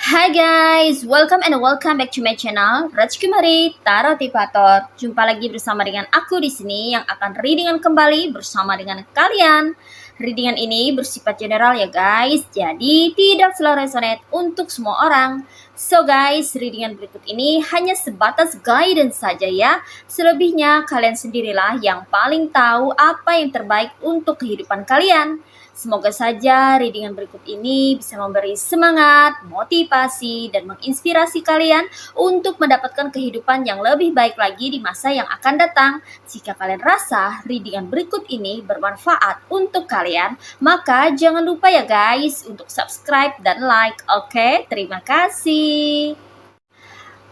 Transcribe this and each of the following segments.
Hai guys, welcome back to my channel Rajkumari Tarotipator. Jumpa lagi bersama dengan aku di sini yang akan readingan kembali bersama dengan kalian. Readingan ini bersifat general ya guys, jadi tidak selalu resonate untuk semua orang. So guys, readingan berikut ini hanya sebatas guidance saja ya. Selebihnya kalian sendirilah yang paling tahu apa yang terbaik untuk kehidupan kalian. Semoga saja readingan berikut ini bisa memberi semangat, motivasi, dan menginspirasi kalian untuk mendapatkan kehidupan yang lebih baik lagi di masa yang akan datang. Jika kalian rasa readingan berikut ini bermanfaat untuk kalian, maka jangan lupa ya guys untuk subscribe dan like. Oke, terima kasih.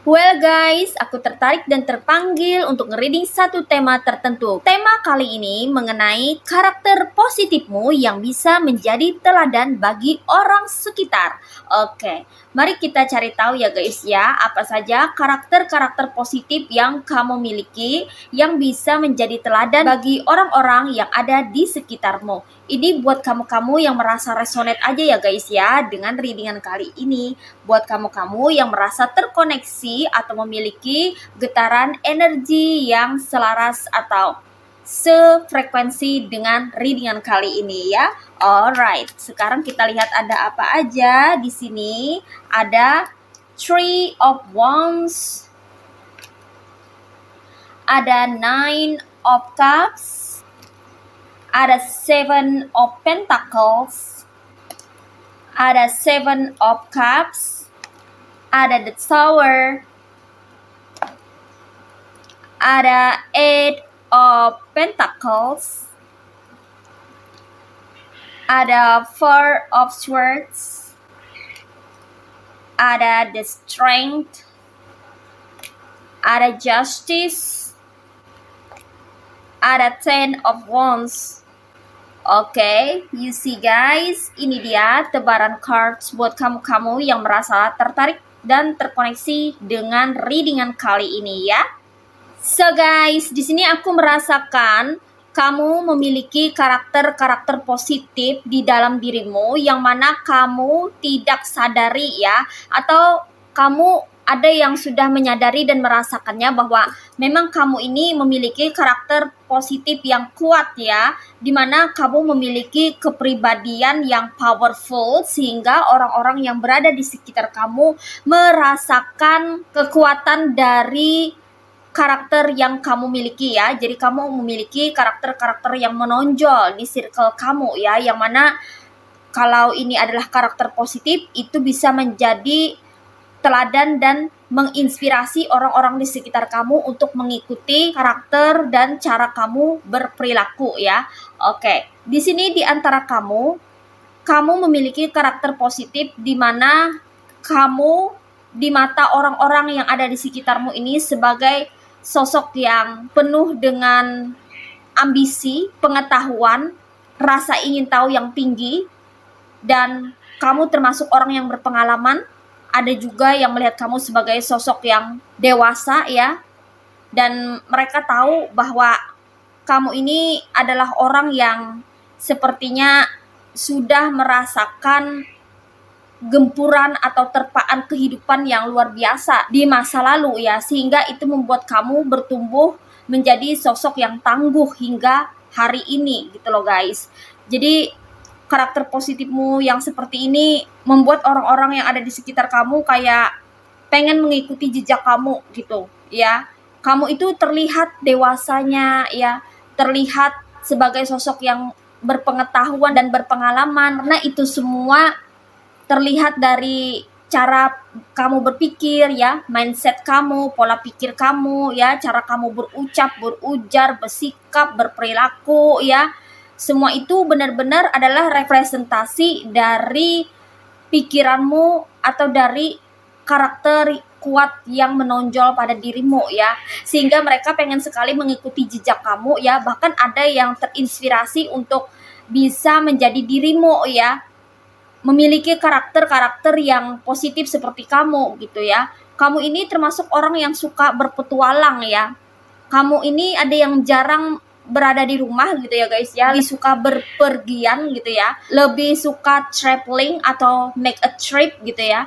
Well guys, aku tertarik dan terpanggil untuk nge-reading satu tema tertentu. Tema kali ini mengenai karakter positifmu yang bisa menjadi teladan bagi orang sekitar. Oke, mari kita cari tahu ya guys ya, apa saja karakter-karakter positif yang kamu miliki yang bisa menjadi teladan bagi orang-orang yang ada di sekitarmu. Ini buat kamu-kamu yang merasa resonate aja ya guys ya dengan readingan kali ini. Buat kamu-kamu yang merasa terkoneksi atau memiliki getaran energi yang selaras atau sefrekuensi dengan readingan kali ini ya. Alright, sekarang kita lihat ada apa aja di sini. Ada Three of Wands, ada Nine of Cups, ada Seven of Pentacles, ada Seven of Cups, ada The Tower, ada Eight of Pentacles, ada Four of Swords, ada The Strength, ada Justice, ada Ten of Wands. Oke, you see guys, ini dia tebaran cards buat kamu-kamu yang merasa tertarik dan terkoneksi dengan readingan kali ini ya. So guys, di sini aku merasakan kamu memiliki karakter-karakter positif di dalam dirimu yang mana kamu tidak sadari ya, atau kamu ada yang sudah menyadari dan merasakannya bahwa memang kamu ini memiliki karakter positif yang kuat ya, dimana kamu memiliki kepribadian yang powerful sehingga orang-orang yang berada di sekitar kamu merasakan kekuatan dari karakter yang kamu miliki ya. Jadi kamu memiliki karakter-karakter yang menonjol di circle kamu ya, yang mana kalau ini adalah karakter positif itu bisa menjadi teladan dan menginspirasi orang-orang di sekitar kamu untuk mengikuti karakter dan cara kamu berperilaku ya. Oke, di sini di antara kamu memiliki karakter positif di mana kamu di mata orang-orang yang ada di sekitarmu ini sebagai sosok yang penuh dengan ambisi, pengetahuan, rasa ingin tahu yang tinggi, dan kamu termasuk orang yang berpengalaman. Ada juga yang melihat kamu sebagai sosok yang dewasa ya, dan mereka tahu bahwa kamu ini adalah orang yang sepertinya sudah merasakan gempuran atau terpaan kehidupan yang luar biasa di masa lalu ya, sehingga itu membuat kamu bertumbuh menjadi sosok yang tangguh hingga hari ini gitu loh guys. Jadi karakter positifmu yang seperti ini membuat orang-orang yang ada di sekitar kamu kayak pengen mengikuti jejak kamu gitu ya. Kamu itu terlihat dewasanya ya, terlihat sebagai sosok yang berpengetahuan dan berpengalaman. Nah itu semua terlihat dari cara kamu berpikir ya, mindset kamu, pola pikir kamu ya, cara kamu berucap, berujar, bersikap, berperilaku ya. Semua itu benar-benar adalah representasi dari pikiranmu atau dari karakter kuat yang menonjol pada dirimu ya, sehingga mereka pengen sekali mengikuti jejak kamu ya, bahkan ada yang terinspirasi untuk bisa menjadi dirimu ya, memiliki karakter-karakter yang positif seperti kamu gitu ya. Kamu ini termasuk orang yang suka berpetualang ya. Kamu ini ada yang jarang berada di rumah gitu ya guys ya, lebih suka berpergian gitu ya, lebih suka traveling atau make a trip gitu ya.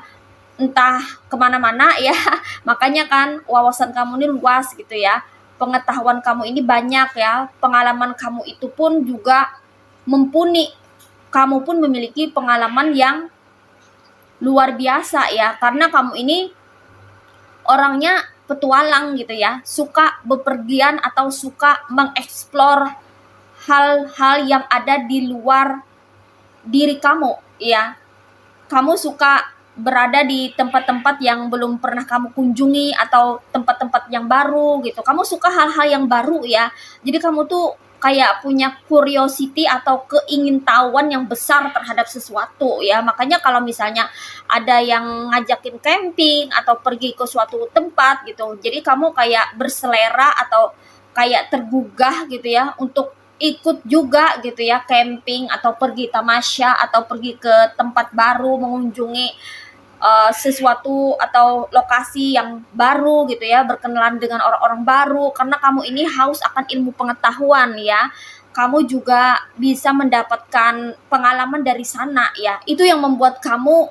entah kemana-mana ya. Makanya kan wawasan kamu ini luas gitu ya, pengetahuan kamu ini banyak ya, pengalaman kamu itu pun juga mumpuni, kamu pun memiliki pengalaman yang luar biasa ya, karena kamu ini orangnya petualang gitu ya, suka bepergian atau suka mengeksplor hal-hal yang ada di luar diri kamu ya. Kamu suka berada di tempat-tempat yang belum pernah kamu kunjungi atau tempat-tempat yang baru gitu. Kamu suka hal-hal yang baru ya. Jadi kamu tuh kayak punya curiosity atau keingintahuan yang besar terhadap sesuatu ya. Makanya kalau misalnya ada yang ngajakin camping atau pergi ke suatu tempat gitu, jadi kamu kayak berselera atau kayak tergugah gitu ya untuk ikut juga gitu ya, camping atau pergi tamasya atau pergi ke tempat baru, mengunjungi sesuatu atau lokasi yang baru gitu ya, berkenalan dengan orang-orang baru, karena kamu ini haus akan ilmu pengetahuan ya. Kamu juga bisa mendapatkan pengalaman dari sana ya. Itu yang membuat kamu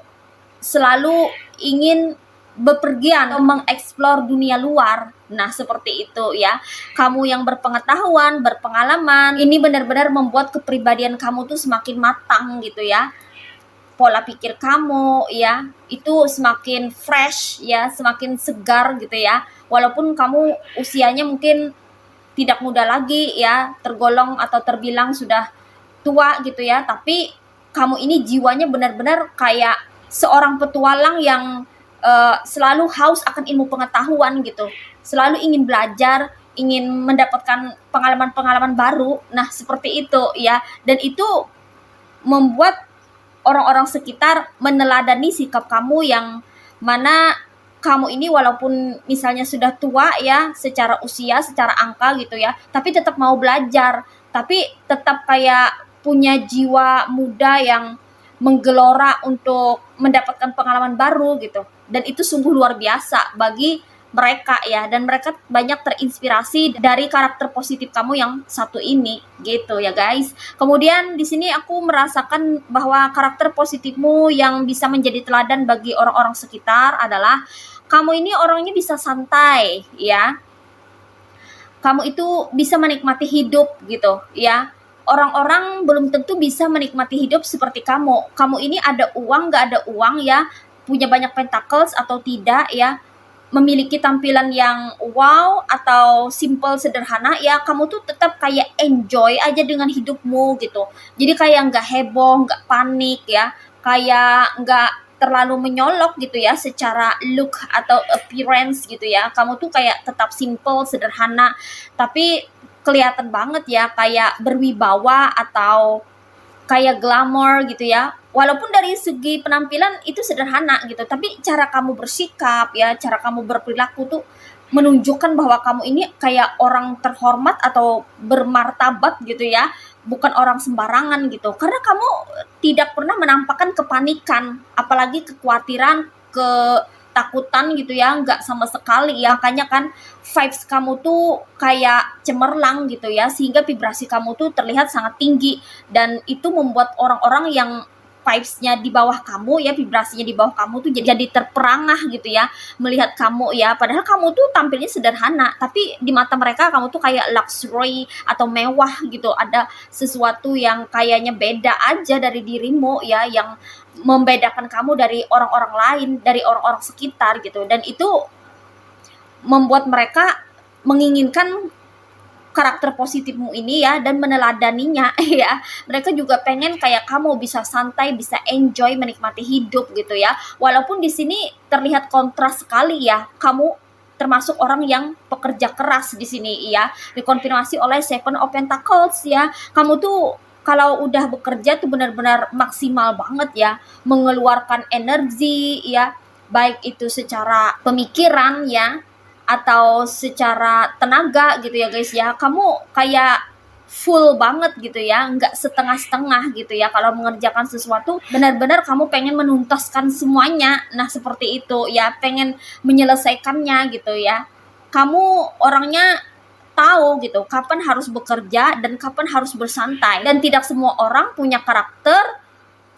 selalu ingin bepergian atau mengeksplor dunia luar. Nah, seperti itu ya. Kamu yang berpengetahuan, berpengalaman, ini benar-benar membuat kepribadian kamu tuh semakin matang gitu ya. Pola pikir kamu ya, itu semakin fresh ya, semakin segar gitu ya. Walaupun kamu usianya mungkin tidak muda lagi ya, tergolong atau terbilang sudah tua gitu ya, tapi kamu ini jiwanya benar-benar kayak seorang petualang yang selalu haus akan ilmu pengetahuan gitu, selalu ingin belajar, ingin mendapatkan pengalaman-pengalaman baru. Nah, seperti itu ya, dan itu membuat orang-orang sekitar meneladani sikap kamu yang mana kamu ini walaupun misalnya sudah tua ya, secara usia, secara angka gitu ya, tapi tetap mau belajar, tapi tetap kayak punya jiwa muda yang menggelora untuk mendapatkan pengalaman baru gitu. Dan itu sungguh luar biasa bagi mereka ya, dan mereka banyak terinspirasi dari karakter positif kamu yang satu ini gitu ya guys. Kemudian di sini aku merasakan bahwa karakter positifmu yang bisa menjadi teladan bagi orang-orang sekitar adalah kamu ini orangnya bisa santai ya. Kamu itu bisa menikmati hidup gitu ya. Orang-orang belum tentu bisa menikmati hidup seperti kamu. Kamu ini ada uang, nggak ada uang ya, punya banyak pentacles atau tidak ya, memiliki tampilan yang wow atau simple sederhana ya, kamu tuh tetap kayak enjoy aja dengan hidupmu gitu. Jadi kayak nggak heboh, nggak panik ya, kayak nggak terlalu menyolok gitu ya secara look atau appearance gitu ya. Kamu tuh kayak tetap simple sederhana, tapi kelihatan banget ya kayak berwibawa atau kayak glamor gitu ya. Walaupun dari segi penampilan itu sederhana gitu, tapi cara kamu bersikap ya, cara kamu berperilaku tuh menunjukkan bahwa kamu ini kayak orang terhormat atau bermartabat gitu ya, bukan orang sembarangan gitu. Karena kamu tidak pernah menampakkan kepanikan, apalagi kekhawatiran, ketakutan gitu ya, nggak sama sekali ya. Makanya kan vibes kamu tuh kayak cemerlang gitu ya, sehingga vibrasi kamu tuh terlihat sangat tinggi, dan itu membuat orang-orang yang vibes-nya di bawah kamu ya, vibrasinya di bawah kamu tuh jadi terperangah gitu ya melihat kamu ya, padahal kamu tuh tampilnya sederhana, tapi di mata mereka kamu tuh kayak luxury atau mewah gitu, ada sesuatu yang kayaknya beda aja dari dirimu ya, yang membedakan kamu dari orang-orang lain, dari orang-orang sekitar gitu, dan itu membuat mereka menginginkan karakter positifmu ini ya, dan meneladaninya ya. Mereka juga pengen kayak kamu bisa santai, bisa enjoy, menikmati hidup gitu ya. Walaupun di sini terlihat kontras sekali ya, kamu termasuk orang yang pekerja keras di sini ya, dikonfirmasi oleh Seven of Pentacles ya. Kamu tuh kalau udah bekerja tuh benar-benar maksimal banget ya, mengeluarkan energi ya, baik itu secara pemikiran ya, atau secara tenaga gitu ya guys ya. Kamu kayak full banget gitu ya, nggak setengah-setengah gitu ya. Kalau mengerjakan sesuatu benar-benar kamu pengen menuntaskan semuanya. Nah, seperti itu ya, pengen menyelesaikannya gitu ya. Kamu orangnya tahu gitu kapan harus bekerja dan kapan harus bersantai, dan tidak semua orang punya karakter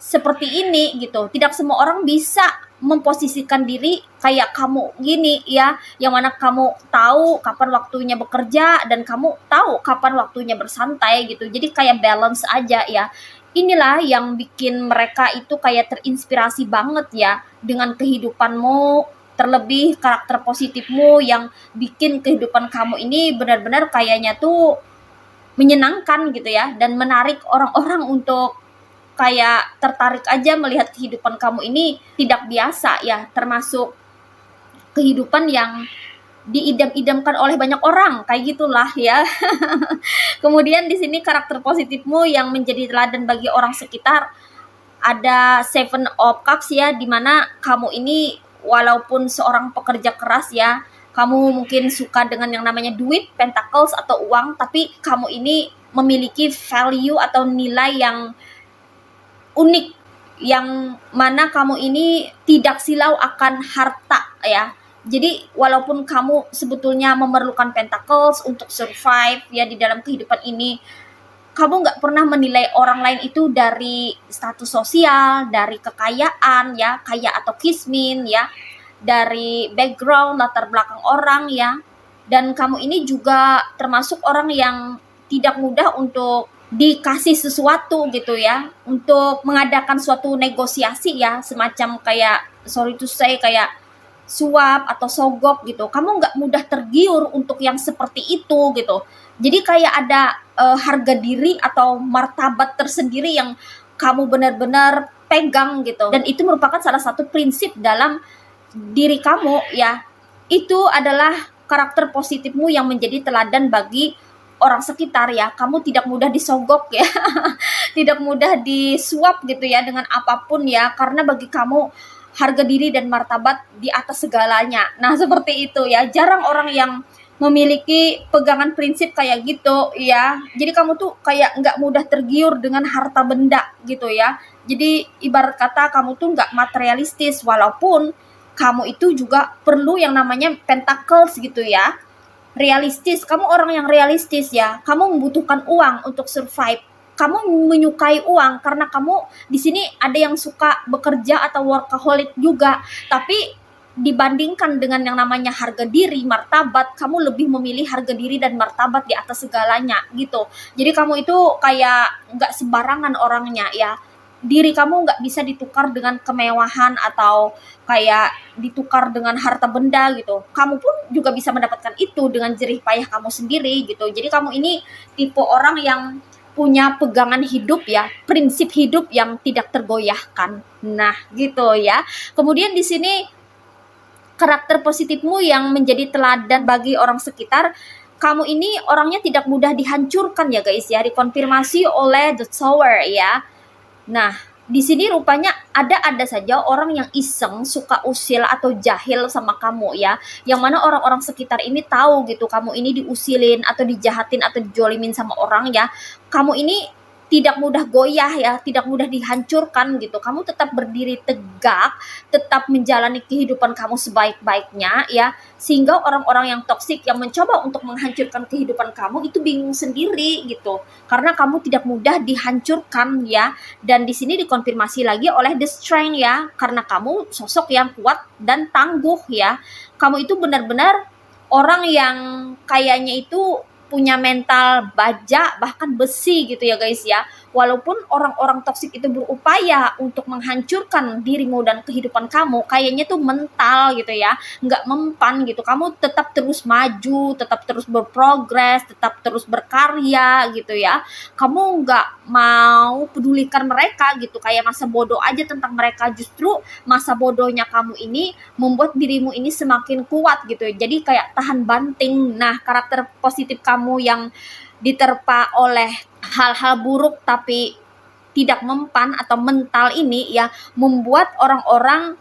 seperti ini gitu. Tidak semua orang bisa memposisikan diri kayak kamu gini ya, yang mana kamu tahu kapan waktunya bekerja dan kamu tahu kapan waktunya bersantai gitu. Jadi kayak balance aja ya. Inilah yang bikin mereka itu kayak terinspirasi banget ya dengan kehidupanmu, terlebih karakter positifmu yang bikin kehidupan kamu ini benar-benar kayaknya tuh menyenangkan gitu ya, dan menarik orang-orang untuk kayak tertarik aja melihat kehidupan kamu ini tidak biasa ya, termasuk kehidupan yang diidam-idamkan oleh banyak orang kayak gitulah ya. Kemudian di sini karakter positifmu yang menjadi teladan bagi orang sekitar ada Seven of Cups ya, dimana kamu ini walaupun seorang pekerja keras ya, kamu mungkin suka dengan yang namanya duit, pentacles atau uang, tapi kamu ini memiliki value atau nilai yang unik, yang mana kamu ini tidak silau akan harta ya. Jadi walaupun kamu sebetulnya memerlukan pentacles untuk survive ya di dalam kehidupan ini, kamu nggak pernah menilai orang lain itu dari status sosial, dari kekayaan ya, kaya atau kismin ya, dari background latar belakang orang ya. Dan kamu ini juga termasuk orang yang tidak mudah untuk dikasih sesuatu gitu ya, untuk mengadakan suatu negosiasi ya, semacam kayak sorry to say kayak suap atau sogok gitu. Kamu nggak mudah tergiur untuk yang seperti itu gitu. Jadi kayak ada harga diri atau martabat tersendiri yang kamu benar-benar pegang gitu. Dan itu merupakan salah satu prinsip dalam diri kamu ya. Itu adalah karakter positifmu yang menjadi teladan bagi orang sekitar ya. Kamu tidak mudah disogok ya. Tidak mudah disuap gitu ya dengan apapun ya, karena bagi kamu harga diri dan martabat di atas segalanya. Nah, seperti itu ya. Jarang orang yang memiliki pegangan prinsip kayak gitu ya. Jadi kamu tuh kayak nggak mudah tergiur dengan harta benda gitu ya. Jadi ibarat kata kamu tuh nggak materialistis, walaupun kamu itu juga perlu yang namanya pentacles gitu ya. Realistis, kamu orang yang realistis ya. Kamu membutuhkan uang untuk survive. Kamu menyukai uang karena kamu di sini ada yang suka bekerja atau workaholic juga, tapi dibandingkan dengan yang namanya harga diri, martabat, kamu lebih memilih harga diri dan martabat di atas segalanya gitu. Jadi kamu itu kayak nggak sembarangan orangnya ya. Diri kamu nggak bisa ditukar dengan kemewahan atau kayak ditukar dengan harta benda gitu. Kamu pun juga bisa mendapatkan itu dengan jerih payah kamu sendiri gitu. Jadi kamu ini tipe orang yang punya pegangan hidup ya, prinsip hidup yang tidak tergoyahkan. Nah, gitu ya. Kemudian di sini karakter positifmu yang menjadi teladan bagi orang sekitar, kamu ini orangnya tidak mudah dihancurkan ya guys ya, dikonfirmasi oleh The Tower ya. Nah, di sini rupanya ada saja orang yang iseng, suka usil atau jahil sama kamu ya. Yang mana orang-orang sekitar ini tahu gitu kamu ini diusilin atau dijahatin atau dijolimin sama orang ya. Kamu ini tidak mudah goyah ya, tidak mudah dihancurkan gitu. Kamu tetap berdiri tegak, tetap menjalani kehidupan kamu sebaik-baiknya ya. Sehingga orang-orang yang toksik yang mencoba untuk menghancurkan kehidupan kamu itu bingung sendiri gitu. Karena kamu tidak mudah dihancurkan ya. Dan di sini dikonfirmasi lagi oleh The Strength ya, karena kamu sosok yang kuat dan tangguh ya. Kamu itu benar-benar orang yang kayaknya itu punya mental baja bahkan besi gitu ya guys ya. Walaupun orang-orang toksik itu berupaya untuk menghancurkan dirimu dan kehidupan kamu, kayaknya tuh mental gitu ya, nggak mempan gitu. Kamu tetap terus maju, tetap terus berprogres, tetap terus berkarya gitu ya. Kamu nggak mau pedulikan mereka gitu, kayak masa bodoh aja tentang mereka. Justru masa bodohnya kamu ini membuat dirimu ini semakin kuat gitu. Jadi kayak tahan banting. Nah, karakter positif kamu yang diterpa oleh hal-hal buruk tapi tidak mempan atau mental ini ya, membuat orang-orang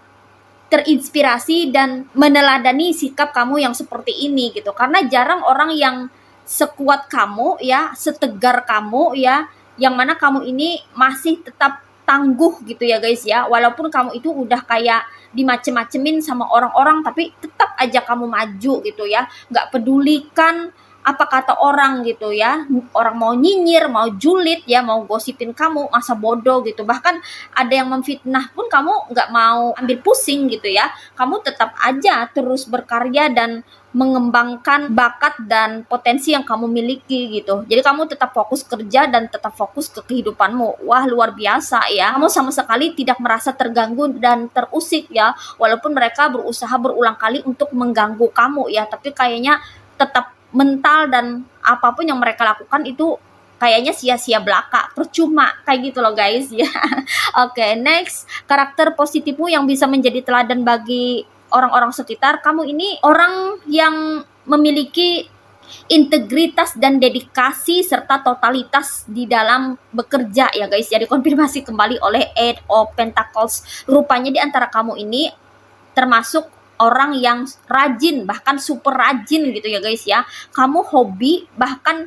terinspirasi dan meneladani sikap kamu yang seperti ini gitu. Karena jarang orang yang sekuat kamu ya, setegar kamu ya, yang mana kamu ini masih tetap tangguh gitu ya guys ya. Walaupun kamu itu udah kayak dimacem-macemin sama orang-orang, tapi tetap aja kamu maju gitu ya. Nggak pedulikan apa kata orang gitu ya. Orang mau nyinyir, mau julid ya, mau gosipin kamu, masa bodoh gitu. Bahkan ada yang memfitnah pun kamu nggak mau ambil pusing gitu ya. Kamu tetap aja terus berkarya dan mengembangkan bakat dan potensi yang kamu miliki gitu. Jadi kamu tetap fokus kerja dan tetap fokus ke kehidupanmu. Wah, luar biasa ya. Kamu sama sekali tidak merasa terganggu dan terusik ya. Walaupun mereka berusaha berulang kali untuk mengganggu kamu ya, tapi kayaknya tetap mental dan apapun yang mereka lakukan itu kayaknya sia-sia belaka, percuma kayak gitu loh guys ya. Oke, next, karakter positifmu yang bisa menjadi teladan bagi orang-orang sekitar. Kamu ini orang yang memiliki integritas dan dedikasi serta totalitas di dalam bekerja ya guys. Jadi konfirmasi kembali oleh Eight of Pentacles. Rupanya di antara kamu ini termasuk orang yang rajin, bahkan super rajin gitu ya guys ya. Kamu hobi, bahkan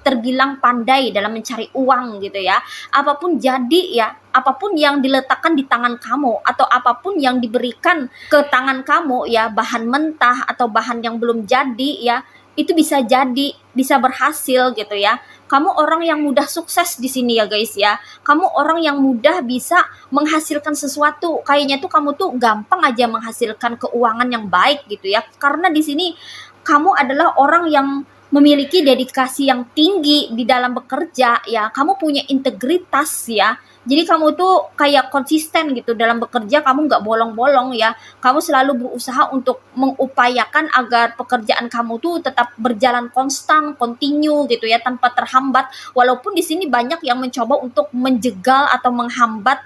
terbilang pandai dalam mencari uang gitu ya. Apapun jadi ya, apapun yang diletakkan di tangan kamu atau apapun yang diberikan ke tangan kamu ya, bahan mentah atau bahan yang belum jadi ya, itu bisa jadi, bisa berhasil gitu ya. Kamu orang yang mudah sukses di sini ya guys ya. Kamu orang yang mudah bisa menghasilkan sesuatu. Kayaknya tuh kamu tuh gampang aja menghasilkan keuangan yang baik gitu ya. Karena di sini kamu adalah orang yang memiliki dedikasi yang tinggi di dalam bekerja ya. Kamu punya integritas ya. Jadi kamu tuh kayak konsisten gitu dalam bekerja, kamu nggak bolong-bolong ya. Kamu selalu berusaha untuk mengupayakan agar pekerjaan kamu tuh tetap berjalan konstan, kontinu gitu ya, tanpa terhambat. Walaupun di sini banyak yang mencoba untuk menjegal atau menghambat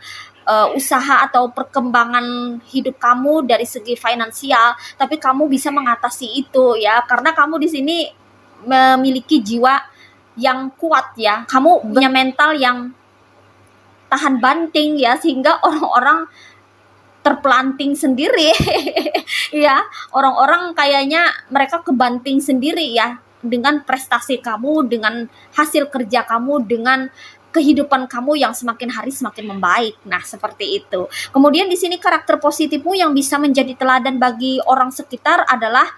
usaha atau perkembangan hidup kamu dari segi finansial, tapi kamu bisa mengatasi itu ya, karena kamu di sini memiliki jiwa yang kuat ya. Kamu punya mental yang tahan banting ya, sehingga orang-orang terpelanting sendiri ya. Orang-orang kayaknya mereka kebanting sendiri ya dengan prestasi kamu, dengan hasil kerja kamu, dengan kehidupan kamu yang semakin hari semakin membaik. Nah, seperti itu. Kemudian di sini karakter positifmu yang bisa menjadi teladan bagi orang sekitar adalah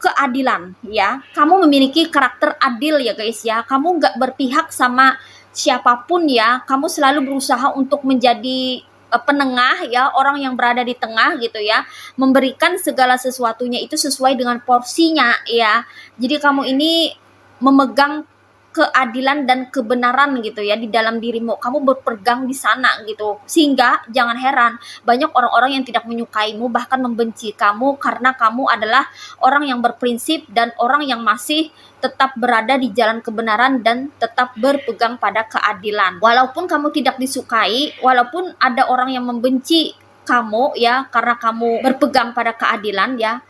keadilan ya. Kamu memiliki karakter adil ya guys ya. Kamu nggak berpihak sama siapapun ya. Kamu selalu berusaha untuk menjadi penengah ya, orang yang berada di tengah gitu ya, memberikan segala sesuatunya itu sesuai dengan porsinya ya. Jadi kamu ini memegang keadilan dan kebenaran gitu ya di dalam dirimu. Kamu berpegang di sana gitu. Sehingga jangan heran banyak orang-orang yang tidak menyukaimu, bahkan membenci kamu, karena kamu adalah orang yang berprinsip dan orang yang masih tetap berada di jalan kebenaran dan tetap berpegang pada keadilan. Walaupun kamu tidak disukai, walaupun ada orang yang membenci kamu ya karena kamu berpegang pada keadilan ya,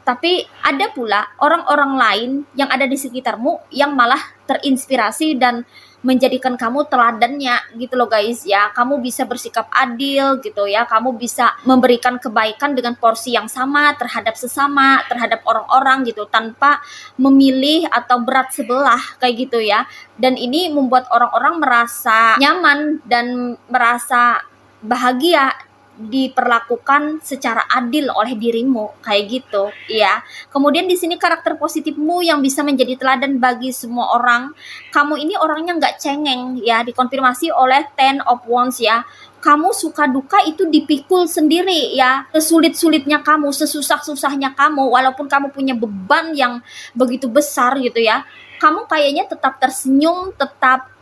tapi ada pula orang-orang lain yang ada di sekitarmu yang malah terinspirasi dan menjadikan kamu teladannya gitu loh guys ya. Kamu bisa bersikap adil gitu ya. Kamu bisa memberikan kebaikan dengan porsi yang sama terhadap sesama, terhadap orang-orang gitu, tanpa memilih atau berat sebelah kayak gitu ya. Dan ini membuat orang-orang merasa nyaman dan merasa bahagia diperlakukan secara adil oleh dirimu kayak gitu ya. Kemudian di sini karakter positifmu yang bisa menjadi teladan bagi semua orang. Kamu ini orangnya nggak cengeng ya, dikonfirmasi oleh Ten of Wands ya. Kamu suka duka itu dipikul sendiri ya, sesulit-sulitnya kamu, sesusah-susahnya kamu, walaupun kamu punya beban yang begitu besar gitu ya, kamu kayaknya tetap tersenyum, tetap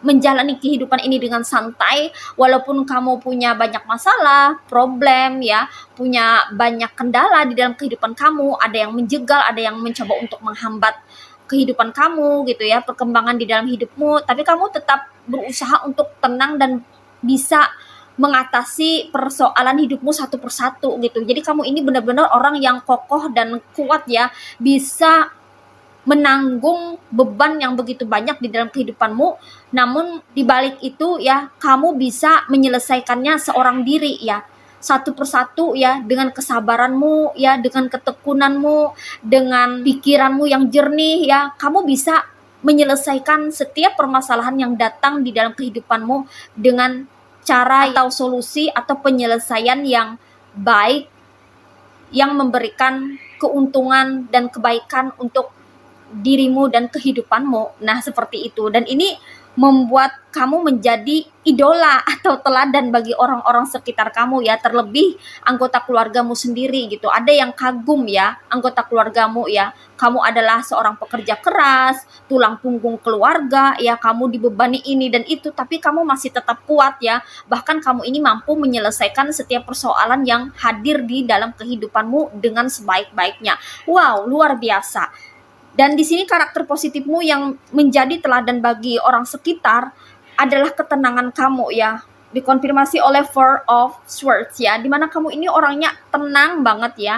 menjalani kehidupan ini dengan santai, walaupun kamu punya banyak masalah, problem ya, punya banyak kendala di dalam kehidupan kamu, ada yang menjegal, ada yang mencoba untuk menghambat kehidupan kamu gitu ya, perkembangan di dalam hidupmu, tapi kamu tetap berusaha untuk tenang dan bisa mengatasi persoalan hidupmu satu persatu gitu. Jadi kamu ini benar-benar orang yang kokoh dan kuat ya, bisa menanggung beban yang begitu banyak di dalam kehidupanmu, namun di balik itu ya kamu bisa menyelesaikannya seorang diri ya, satu persatu ya, dengan kesabaranmu ya, dengan ketekunanmu, dengan pikiranmu yang jernih ya, kamu bisa menyelesaikan setiap permasalahan yang datang di dalam kehidupanmu dengan cara atau solusi atau penyelesaian yang baik, yang memberikan keuntungan dan kebaikan untuk dirimu dan kehidupanmu. Nah, seperti itu. Dan ini membuat kamu menjadi idola atau teladan bagi orang-orang sekitar kamu ya, terlebih anggota keluargamu sendiri gitu. Ada yang kagum ya anggota keluargamu ya. Kamu adalah seorang pekerja keras, tulang punggung keluarga ya, kamu dibebani ini dan itu tapi kamu masih tetap kuat ya. Bahkan kamu ini mampu menyelesaikan setiap persoalan yang hadir di dalam kehidupanmu dengan sebaik-baiknya. Wow, luar biasa. Dan di sini karakter positifmu yang menjadi teladan bagi orang sekitar adalah ketenangan kamu ya. Dikonfirmasi oleh Four of Swords ya, dimana kamu ini orangnya tenang banget ya,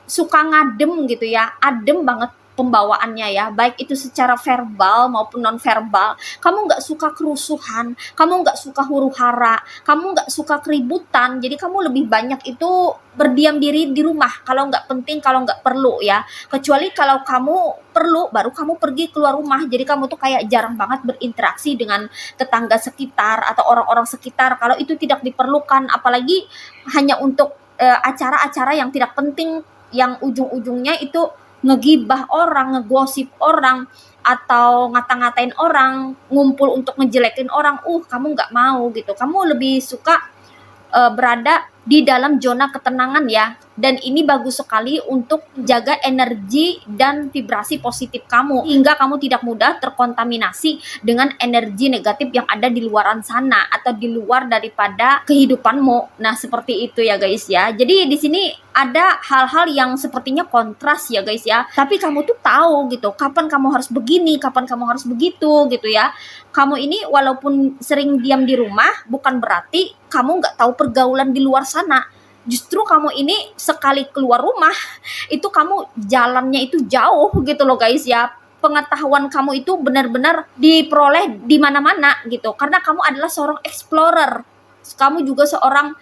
suka ngadem gitu ya, adem banget pembawaannya ya, baik itu secara verbal maupun non verbal. Kamu nggak suka kerusuhan, kamu nggak suka huru hara, kamu nggak suka keributan. Jadi kamu lebih banyak itu berdiam diri di rumah kalau nggak penting, kalau nggak perlu ya. Kecuali kalau kamu perlu baru kamu pergi keluar rumah. Jadi kamu tuh kayak jarang banget berinteraksi dengan tetangga sekitar atau orang-orang sekitar kalau itu tidak diperlukan, apalagi hanya untuk acara-acara yang tidak penting, yang ujung-ujungnya itu ngegibah orang, ngegosip orang, atau ngata-ngatain orang, ngumpul untuk ngejelekin orang. Kamu nggak mau gitu. Kamu lebih suka berada di dalam zona ketenangan ya. Dan ini bagus sekali untuk jaga energi dan vibrasi positif kamu hingga kamu tidak mudah terkontaminasi dengan energi negatif yang ada di luaran sana atau di luar daripada kehidupanmu. Nah, seperti itu ya guys ya. Jadi di sini ada hal-hal yang sepertinya kontras ya guys ya. Tapi kamu tuh tahu gitu kapan kamu harus begini, kapan kamu harus begitu gitu ya. Kamu ini walaupun sering diam di rumah bukan berarti kamu nggak tahu pergaulan di luar sana. Justru kamu ini sekali keluar rumah itu kamu jalannya itu jauh gitu loh guys ya. Pengetahuan kamu itu benar-benar diperoleh di mana-mana gitu. Karena kamu adalah seorang explorer. Kamu juga seorang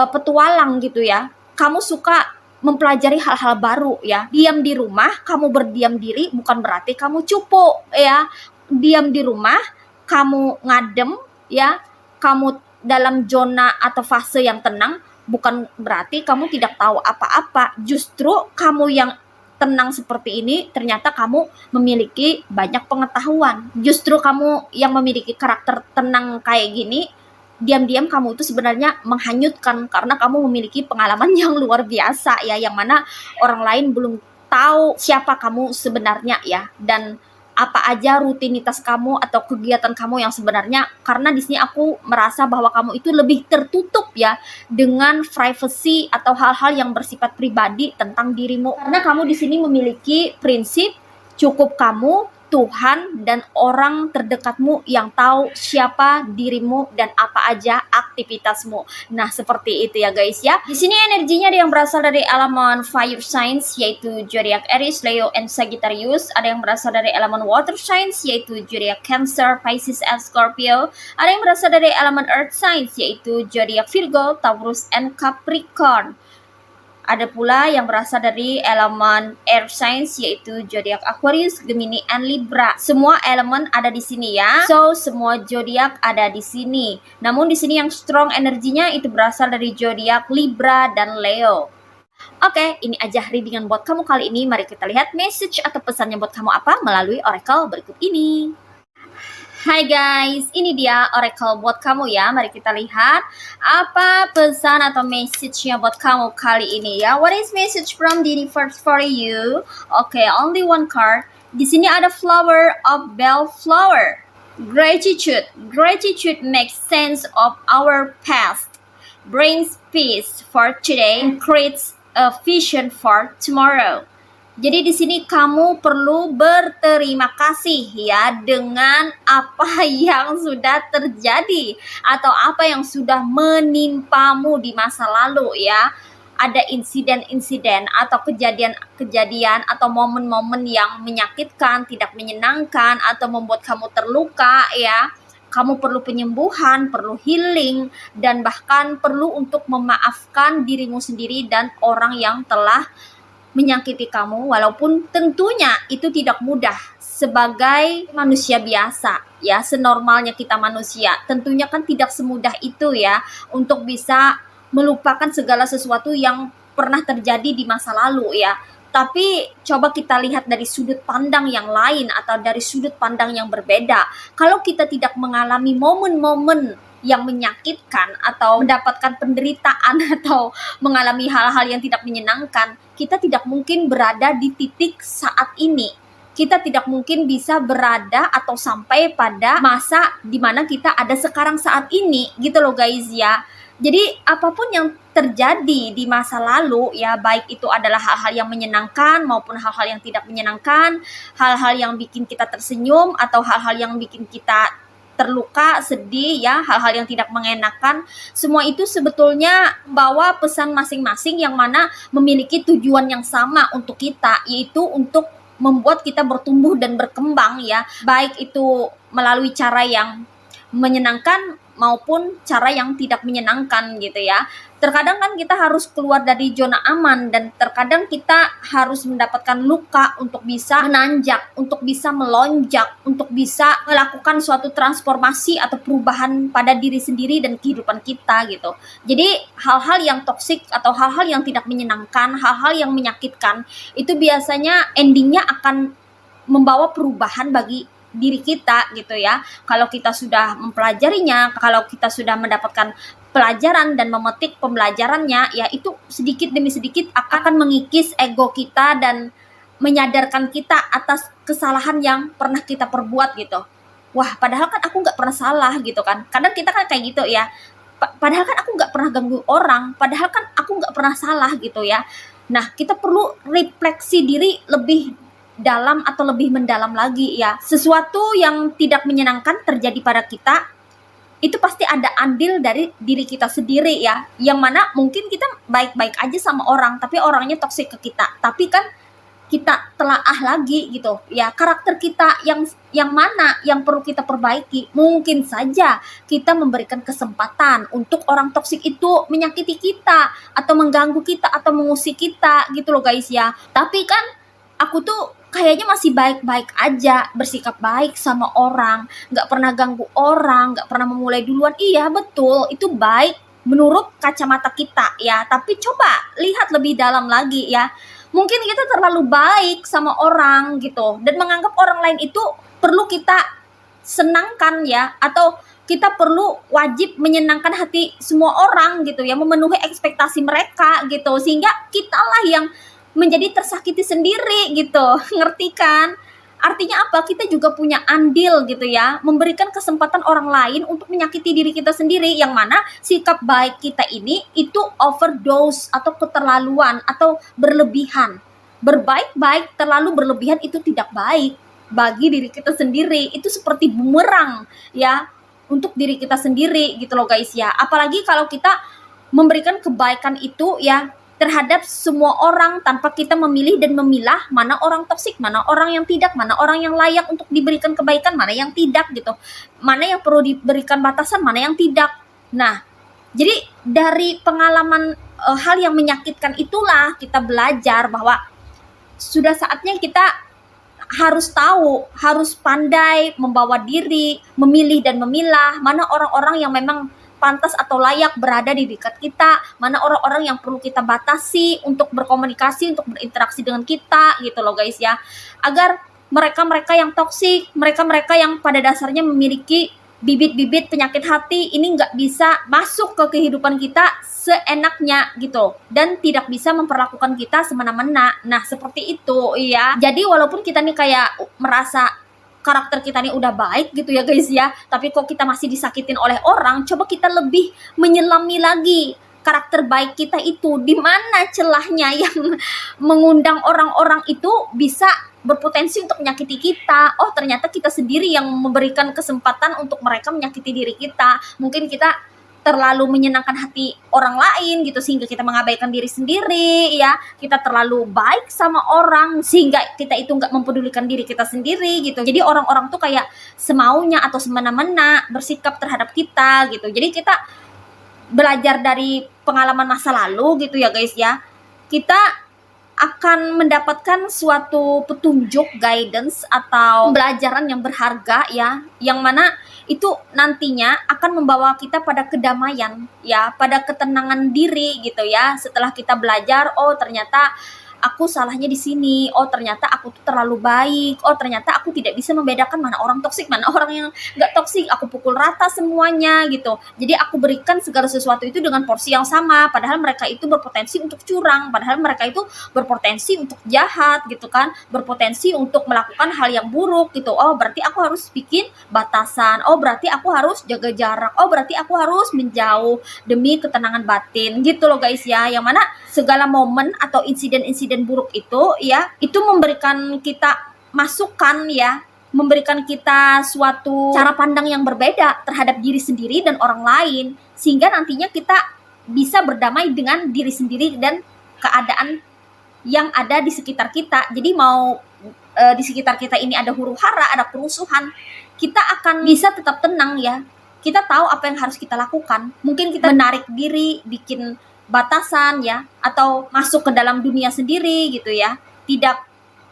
petualang gitu ya. Kamu suka mempelajari hal-hal baru ya. Diam di rumah, kamu berdiam diri bukan berarti kamu cupu ya. Diam di rumah, kamu ngadem ya. Kamu dalam zona atau fase yang tenang bukan berarti kamu tidak tahu apa-apa. Justru kamu yang tenang seperti ini ternyata kamu memiliki banyak pengetahuan. Justru kamu yang memiliki karakter tenang kayak gini, diam-diam kamu itu sebenarnya menghanyutkan karena kamu memiliki pengalaman yang luar biasa ya, yang mana orang lain belum tahu siapa kamu sebenarnya ya, dan apa aja rutinitas kamu atau kegiatan kamu yang sebenarnya. Karena di sini aku merasa bahwa kamu itu lebih tertutup ya dengan privacy atau hal-hal yang bersifat pribadi tentang dirimu. Karena kamu di sini memiliki prinsip cukup kamu, Tuhan, dan orang terdekatmu yang tahu siapa dirimu dan apa aja aktivitasmu. Nah, seperti itu ya guys ya. Di sini energinya ada yang berasal dari elemen fire signs yaitu zodiak Aries, Leo, and Sagittarius. Ada yang berasal dari elemen water signs yaitu zodiak Cancer, Pisces, and Scorpio. Ada yang berasal dari elemen earth signs yaitu zodiak Virgo, Taurus, and Capricorn. Ada pula yang berasal dari elemen air signs yaitu zodiak Aquarius, Gemini, and Libra. Semua elemen ada di sini ya. So, semua zodiak ada di sini. Namun di sini yang strong energinya itu berasal dari zodiak Libra dan Leo. Oke, ini aja readingan buat kamu kali ini. Mari kita lihat message atau pesannya buat kamu apa melalui oracle berikut ini. Hai guys, ini dia oracle buat kamu ya. Mari kita lihat apa pesan atau message-nya buat kamu kali ini ya. What is message from the universe for you? Okay, only one card. Di sini ada flower of bellflower. Gratitude. Gratitude makes sense of our past, brings peace for today, and creates a vision for tomorrow. Jadi di sini kamu perlu berterima kasih ya dengan apa yang sudah terjadi atau apa yang sudah menimpamu di masa lalu ya. Ada insiden-insiden atau kejadian-kejadian atau momen-momen yang menyakitkan, tidak menyenangkan atau membuat kamu terluka ya. Kamu perlu penyembuhan, perlu healing, dan bahkan perlu untuk memaafkan dirimu sendiri dan orang yang telah menyakiti kamu, walaupun tentunya itu tidak mudah sebagai manusia biasa ya, senormalnya kita manusia. Tentunya kan tidak semudah itu ya untuk bisa melupakan segala sesuatu yang pernah terjadi di masa lalu ya. Tapi coba kita lihat dari sudut pandang yang lain atau dari sudut pandang yang berbeda. Kalau kita tidak mengalami momen-momen yang menyakitkan atau mendapatkan penderitaan atau mengalami hal-hal yang tidak menyenangkan, kita tidak mungkin berada di titik saat ini. Kita tidak mungkin bisa berada atau sampai pada masa di mana kita ada sekarang saat ini gitu loh guys ya. Jadi apapun yang terjadi di masa lalu ya, baik itu adalah hal-hal yang menyenangkan maupun hal-hal yang tidak menyenangkan, hal-hal yang bikin kita tersenyum atau hal-hal yang bikin kita terluka, sedih ya, hal-hal yang tidak mengenakan, semua itu sebetulnya bawa pesan masing-masing yang mana memiliki tujuan yang sama untuk kita, yaitu untuk membuat kita bertumbuh dan berkembang ya, baik itu melalui cara yang menyenangkan maupun cara yang tidak menyenangkan gitu ya. Terkadang kan kita harus keluar dari zona aman dan terkadang kita harus mendapatkan luka untuk bisa menanjak, untuk bisa melonjak, untuk bisa melakukan suatu transformasi atau perubahan pada diri sendiri dan kehidupan kita gitu. Jadi hal-hal yang toksik atau hal-hal yang tidak menyenangkan, hal-hal yang menyakitkan itu biasanya endingnya akan membawa perubahan bagi diri kita gitu ya. Kalau kita sudah mempelajarinya, kalau kita sudah mendapatkan pelajaran dan memetik pembelajarannya, ya itu sedikit demi sedikit akan mengikis ego kita dan menyadarkan kita atas kesalahan yang pernah kita perbuat gitu. Wah, padahal kan aku nggak pernah salah gitu kan. Kadang kita kan kayak gitu ya. Padahal kan aku nggak pernah ganggu orang, padahal kan aku nggak pernah salah gitu ya. Nah, kita perlu refleksi diri lebih dalam atau lebih mendalam lagi ya. Sesuatu yang tidak menyenangkan terjadi pada kita, itu pasti ada andil dari diri kita sendiri ya. Yang mana mungkin kita baik-baik aja sama orang, tapi orangnya toksik ke kita. Tapi kan kita telaah lagi gitu ya, karakter kita yang mana yang perlu kita perbaiki. Mungkin saja kita memberikan kesempatan untuk orang toksik itu menyakiti kita atau mengganggu kita atau mengusik kita gitu loh guys ya. Tapi kan aku tuh kayaknya masih baik-baik aja, bersikap baik sama orang, nggak pernah ganggu orang, nggak pernah memulai duluan. Iya betul, itu baik menurut kacamata kita ya. Tapi coba lihat lebih dalam lagi ya. Mungkin kita terlalu baik sama orang gitu dan menganggap orang lain itu perlu kita senangkan ya, atau kita perlu wajib menyenangkan hati semua orang gitu ya, memenuhi ekspektasi mereka gitu, sehingga kitalah yang menjadi tersakiti sendiri gitu. Ngerti kan? Artinya apa? Kita juga punya andil gitu ya, memberikan kesempatan orang lain untuk menyakiti diri kita sendiri, yang mana sikap baik kita ini itu overdose atau keterlaluan atau berlebihan. Berbaik-baik terlalu berlebihan itu tidak baik bagi diri kita sendiri. Itu seperti bumerang ya untuk diri kita sendiri gitu loh guys ya. Apalagi kalau kita memberikan kebaikan itu ya terhadap semua orang tanpa kita memilih dan memilah mana orang toksik, mana orang yang tidak, mana orang yang layak untuk diberikan kebaikan, mana yang tidak gitu, mana yang perlu diberikan batasan, mana yang tidak. Nah, jadi dari pengalaman hal yang menyakitkan itulah kita belajar bahwa sudah saatnya kita harus tahu, harus pandai membawa diri, memilih dan memilah mana orang-orang yang memang pantas atau layak berada di dekat kita, mana orang-orang yang perlu kita batasi untuk berkomunikasi, untuk berinteraksi dengan kita gitu loh guys ya. Agar mereka-mereka yang toksik, mereka-mereka yang pada dasarnya memiliki bibit-bibit penyakit hati ini nggak bisa masuk ke kehidupan kita seenaknya gitu, dan tidak bisa memperlakukan kita semena-mena. Nah seperti itu ya. Jadi walaupun kita nih kayak merasa karakter kita nih udah baik gitu ya guys ya, tapi kok kita masih disakitin oleh orang, coba kita lebih menyelami lagi karakter baik kita itu, di mana celahnya yang mengundang orang-orang itu bisa berpotensi untuk menyakiti kita. Oh ternyata kita sendiri yang memberikan kesempatan untuk mereka menyakiti diri kita. Mungkin kita terlalu menyenangkan hati orang lain gitu sehingga kita mengabaikan diri sendiri ya. Kita terlalu baik sama orang sehingga kita itu nggak mempedulikan diri kita sendiri gitu. Jadi orang-orang tuh kayak semaunya atau semena-mena bersikap terhadap kita gitu. Jadi kita belajar dari pengalaman masa lalu gitu ya guys ya. Kita akan mendapatkan suatu petunjuk, guidance atau pembelajaran yang berharga ya, yang mana itu nantinya akan membawa kita pada kedamaian ya, pada ketenangan diri gitu ya. Setelah kita belajar, oh ternyata aku salahnya di sini. Oh, ternyata aku tuh terlalu baik. Oh, ternyata aku tidak bisa membedakan mana orang toksik, mana orang yang nggak toksik. Aku pukul rata semuanya gitu. Jadi aku berikan segala sesuatu itu dengan porsi yang sama. Padahal mereka itu berpotensi untuk curang. Padahal mereka itu berpotensi untuk jahat gitu kan. Berpotensi untuk melakukan hal yang buruk gitu. Oh, berarti aku harus bikin batasan. Oh, berarti aku harus jaga jarak. Oh, berarti aku harus menjauh demi ketenangan batin gitu loh guys ya. Yang mana segala momen atau insiden-insiden buruk itu ya, itu memberikan kita masukan ya, memberikan kita suatu cara pandang yang berbeda terhadap diri sendiri dan orang lain, sehingga nantinya kita bisa berdamai dengan diri sendiri dan keadaan yang ada di sekitar kita. Jadi mau di sekitar kita ini ada huru hara, ada kerusuhan, kita akan bisa tetap tenang ya. Kita tahu apa yang harus kita lakukan. Mungkin kita menarik diri, bikin batasan ya, atau masuk ke dalam dunia sendiri gitu ya. Tidak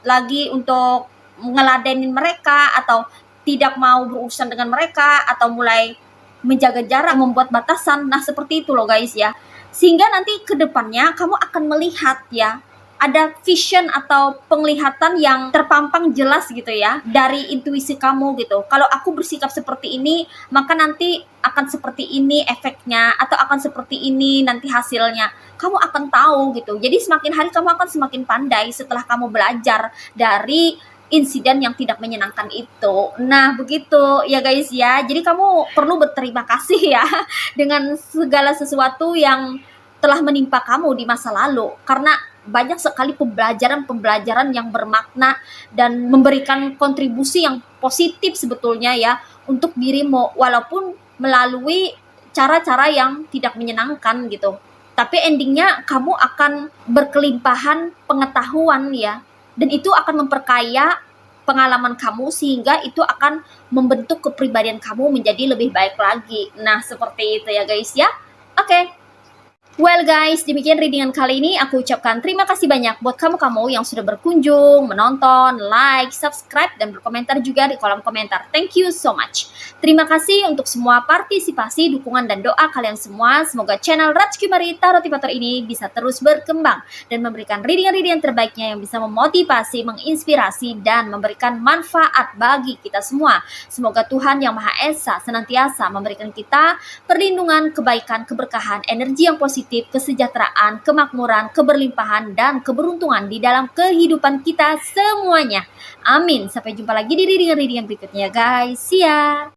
lagi untuk ngeladenin mereka, atau tidak mau berurusan dengan mereka, atau mulai menjaga jarak, membuat batasan. Nah, seperti itu loh guys ya. Sehingga nanti ke depannya kamu akan melihat ya, ada vision atau penglihatan yang terpampang jelas gitu ya dari intuisi kamu gitu. Kalau aku bersikap seperti ini, maka nanti akan seperti ini efeknya, atau akan seperti ini nanti hasilnya. Kamu akan tahu gitu. Jadi semakin hari kamu akan semakin pandai setelah kamu belajar dari insiden yang tidak menyenangkan itu. Nah, begitu ya guys ya. Jadi kamu perlu berterima kasih ya dengan segala sesuatu yang telah menimpa kamu di masa lalu, karena banyak sekali pembelajaran-pembelajaran yang bermakna dan memberikan kontribusi yang positif sebetulnya ya untuk dirimu, walaupun melalui cara-cara yang tidak menyenangkan gitu. Tapi endingnya kamu akan berkelimpahan pengetahuan ya, dan itu akan memperkaya pengalaman kamu, sehingga itu akan membentuk kepribadian kamu menjadi lebih baik lagi. Nah, seperti itu ya guys ya. Oke. Well guys, demikian readingan kali ini. Aku ucapkan terima kasih banyak buat kamu-kamu yang sudah berkunjung, menonton, like, subscribe, dan berkomentar juga di kolom komentar. Thank you so much. Terima kasih untuk semua partisipasi, dukungan, dan doa kalian semua. Semoga channel Rajkumari Tarot Motivator ini bisa terus berkembang dan memberikan readingan-readingan terbaiknya yang bisa memotivasi, menginspirasi, dan memberikan manfaat bagi kita semua. Semoga Tuhan Yang Maha Esa senantiasa memberikan kita perlindungan, kebaikan, keberkahan, energi yang positif, kesejahteraan, kemakmuran, keberlimpahan, dan keberuntungan di dalam kehidupan kita semuanya. Amin. Sampai jumpa lagi di readingan-readingan berikutnya guys. See ya.